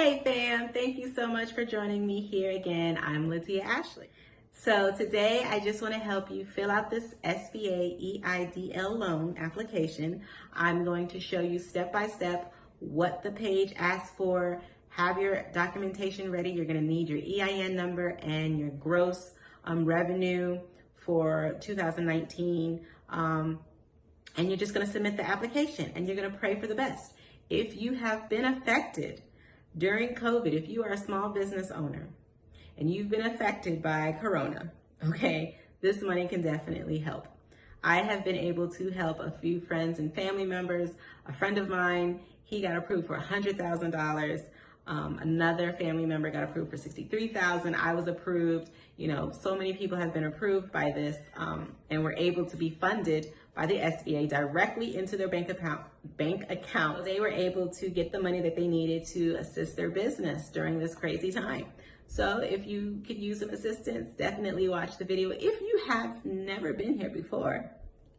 Hey fam, thank you so much for joining me here again. I'm LatiaAshley. So today I just want to help you fill out this SBA EIDL loan application. I'm going to show you step by step what the page asks for. Have your documentation ready. You're going to need your EIN number and your gross revenue for 2019. And you're just going to submit the application and you're going to pray for the best. If you have been affected during COVID, if you are a small business owner and you've been affected by Corona, okay, this money can definitely help. I have been able to help a few friends and family members. A friend of mine, he got approved for $100,000. Another family member got approved for $63,000. I was approved. You know, so many people have been approved by this and were able to be funded by the SBA directly into their bank account. They were able to get the money that they needed to assist their business during this crazy time. So if you could use some assistance, definitely watch the video. If you have never been here before,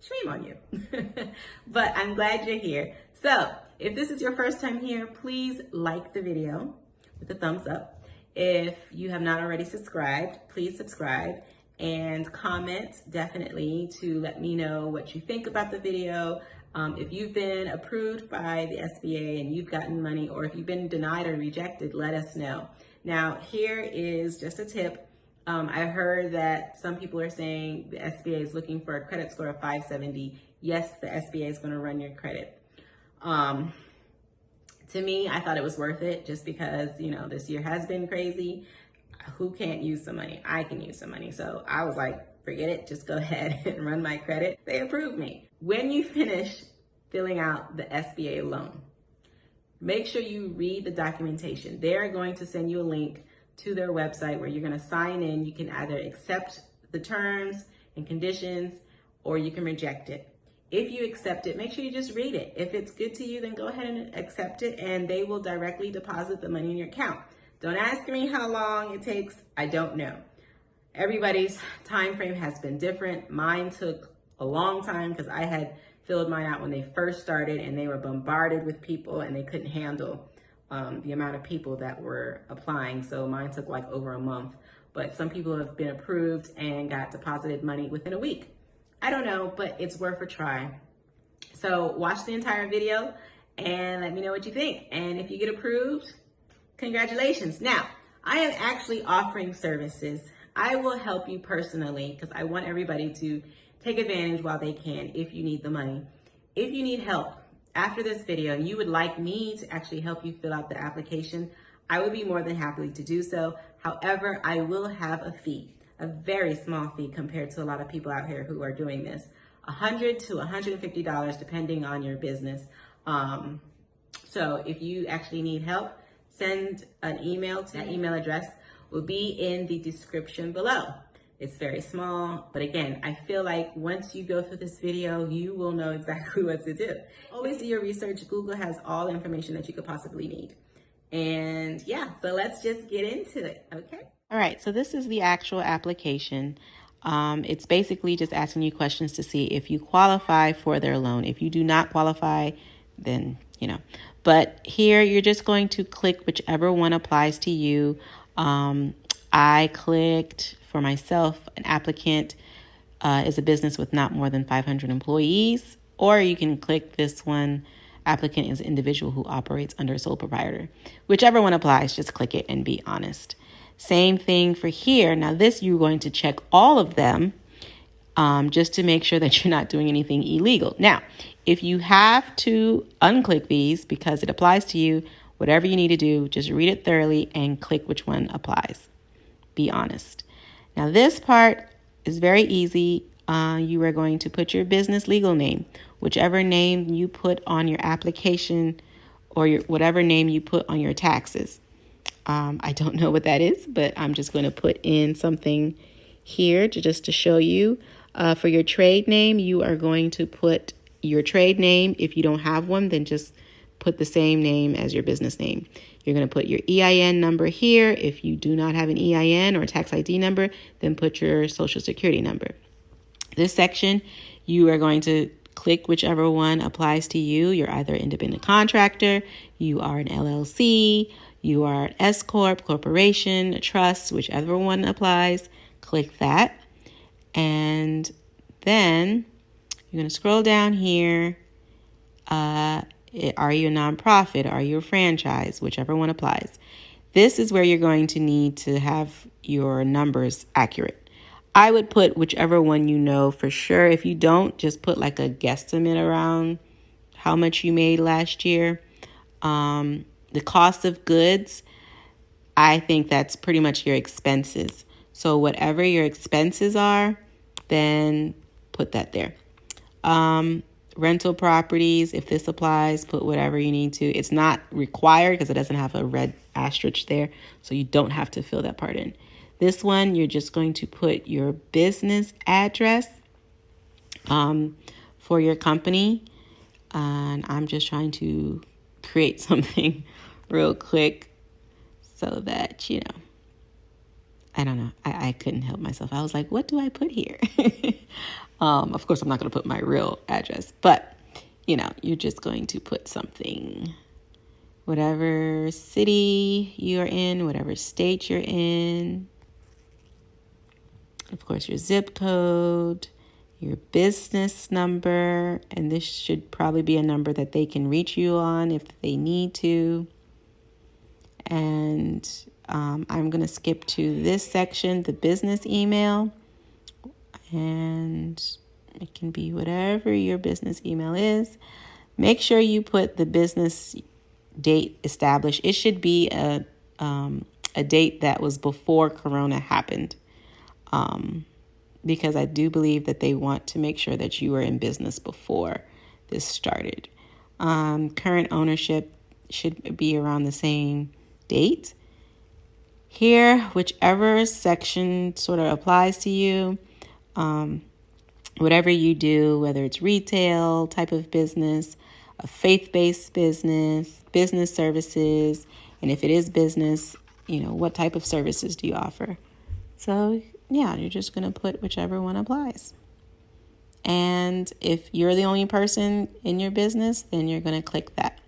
shame on you. But I'm glad you're here. So if this is your first time here, please like the video with a thumbs up. If you have not already subscribed, please subscribe and comment definitely to let me know what you think about the video. If you've been approved by the SBA and you've gotten money, or if you've been denied or rejected, let us know. Now, here is just a tip. I heard that some people are saying the SBA is looking for a credit score of 570. Yes, the SBA is going to run your credit. To me, I thought it was worth it just because, you know, this year has been crazy. Who can't use some money? I can use some money. So I was like, forget it, just go ahead and run my credit. They approved me. When you finish filling out the SBA loan, make sure you read the documentation. They're going to send you a link to their website where you're going to sign in. You can either accept the terms and conditions or you can reject it. If you accept it, make sure you just read it. If it's good to you, then go ahead and accept it and they will directly deposit the money in your account. Don't ask me how long it takes. I don't know. Everybody's time frame has been different. Mine took a long time because I had filled mine out when they first started and they were bombarded with people and they couldn't handle the amount of people that were applying. So mine took like over a month, but some people have been approved and got deposited money within a week. I don't know, but it's worth a try. So watch the entire video and let me know what you think. And if you get approved, congratulations. Now, I am actually offering services. I will help you personally because I want everybody to take advantage while they can if you need the money. If you need help after this video and you would like me to actually help you fill out the application, I would be more than happy to do so. However, I will have a fee, a very small fee compared to a lot of people out here who are doing this, $100 to $150 depending on your business. So if you actually need help, send an email to that email address will be in the description below. It's very small, but again, I feel like once you go through this video, you will know exactly what to do. Always do your research. Google has all the information that you could possibly need. And yeah, so let's just get into it, okay? All right, so this is the actual application. It's basically just asking you questions to see if you qualify for their loan. If you do not qualify, then, you know. But here you're just going to click whichever one applies to you. I clicked for myself, an applicant is a business with not more than 500 employees, or you can click this one, applicant is an individual who operates under a sole proprietor. Whichever one applies, just click it and be honest. Same thing for here. Now this, you're going to check all of them just to make sure that you're not doing anything illegal. Now, if you have to unclick these because it applies to you, whatever you need to do, just read it thoroughly and click which one applies. Be honest. Now this part is very easy. You are going to put your business legal name, whichever name you put on your application or whatever name you put on your taxes. I don't know what that is, but I'm just going to put in something here to show you. For your trade name, you are going to put your trade name. If you don't have one, then just put the same name as your business name. You're going to put your EIN number here. If you do not have an EIN or tax ID number, then put your social security number. This section, you are going to click whichever one applies to you. You're either an independent contractor, you are an LLC, you are an S Corp, corporation, a trust, whichever one applies, click that. And then you're going to scroll down here. Are you a nonprofit? Are you a franchise? Whichever one applies. This is where you're going to need to have your numbers accurate. I would put whichever one you know for sure. If you don't, just put like a guesstimate around how much you made last year. The cost of goods, I think that's pretty much your expenses. So whatever your expenses are, then put that there. Rental properties, if this applies, put whatever you need to. It's not required because it doesn't have a red asterisk there, so you don't have to fill that part in. This one, you're just going to put your business address for your company. And I'm just trying to create something real quick so that, I don't know. I couldn't help myself. I was like, what do I put here? Of course, I'm not going to put my real address, but, you're just going to put something, whatever city you're in, whatever state you're in. Of course, your zip code, your business number, and this should probably be a number that they can reach you on if they need to. And I'm going to skip to this section, the business email, and it can be whatever your business email is. Make sure you put the business date established. It should be a date that was before Corona happened, because I do believe that they want to make sure that you were in business before this started. Current ownership should be around the same date. Here, whichever section sort of applies to you, whatever you do, whether it's retail type of business, a faith-based business, business services, and if it is business, what type of services do you offer? So, yeah, you're just going to put whichever one applies. And if you're the only person in your business, then you're going to click that.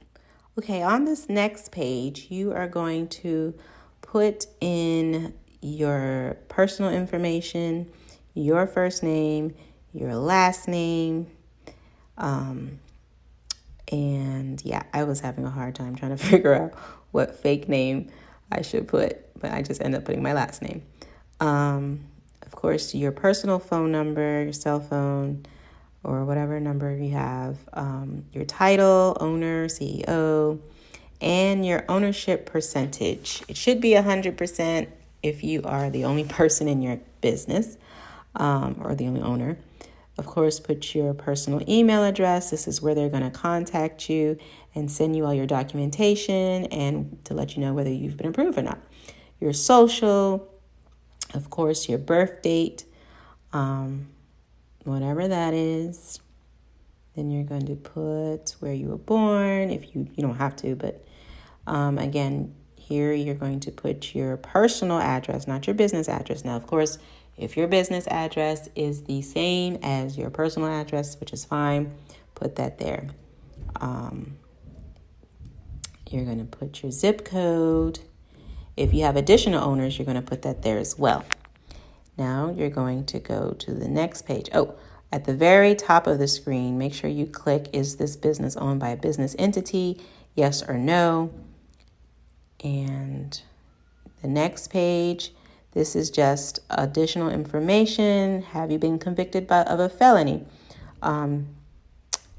Okay, on this next page, you are going to put in your personal information, your first name, your last name. And yeah, I was having a hard time trying to figure out what fake name I should put, but I just ended up putting my last name. Of course, your personal phone number, your cell phone, or whatever number you have, your title, owner, CEO, and your ownership percentage. It should be 100% if you are the only person in your business, or the only owner. Of course, put your personal email address. This is where they're going to contact you and send you all your documentation and to let you know whether you've been approved or not. Your social, of course, your birth date, whatever that is. Then you're going to put where you were born, if you don't have to, but again, here you're going to put your personal address, not your business address. Now, of course, if your business address is the same as your personal address, which is fine, put that there. You're going to put your zip code. If you have additional owners, you're going to put that there as well. Now you're going to go to the next page. Oh, at the very top of the screen, make sure you click, is this business owned by a business entity? Yes or no. And the next page, this is just additional information. Have you been convicted of a felony?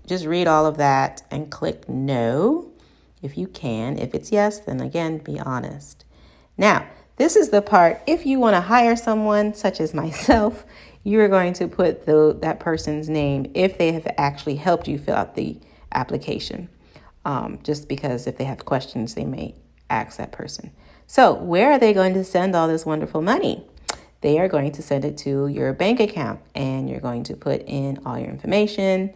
Just read all of that and click no if you can. If it's yes, then again, be honest. Now, this is the part, if you want to hire someone such as myself, you are going to put that person's name if they have actually helped you fill out the application. Just because if they have questions, they may ask that person. So where are they going to send all this wonderful money? They are going to send it to your bank account, and you're going to put in all your information.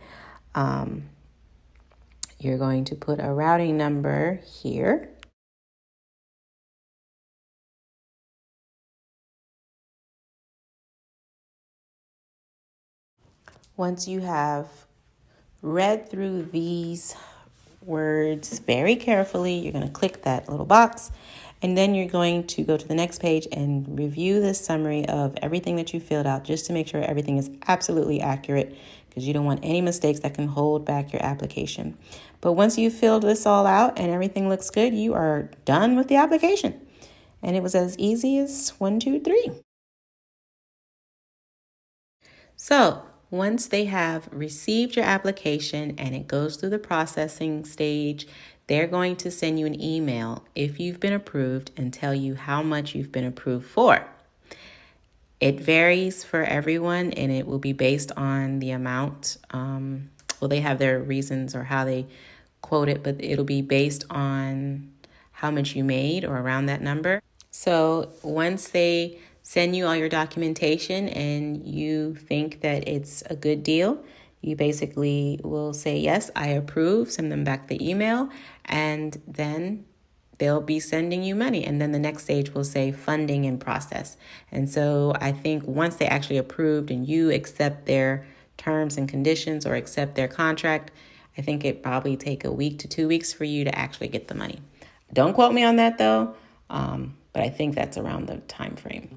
You're going to put a routing number here. Once you have read through these words very carefully. You're going to click that little box, and then you're going to go to the next page and review this summary of everything that you filled out just to make sure everything is absolutely accurate, because you don't want any mistakes that can hold back your application. But once you've filled this all out and everything looks good, you are done with the application. And it was as easy as 1, 2, 3. So once they have received your application and it goes through the processing stage, they're going to send you an email if you've been approved and tell you how much you've been approved for. It varies for everyone, and it will be based on the amount. Well, they have their reasons or how they quote it, but it'll be based on how much you made or around that number. So once they send you all your documentation and you think that it's a good deal, you basically will say, yes, I approve, send them back the email, and then they'll be sending you money. And then the next stage will say funding in process. And so I think once they actually approved and you accept their terms and conditions or accept their contract, I think it probably take a week to 2 weeks for you to actually get the money. Don't quote me on that though, but I think that's around the time frame.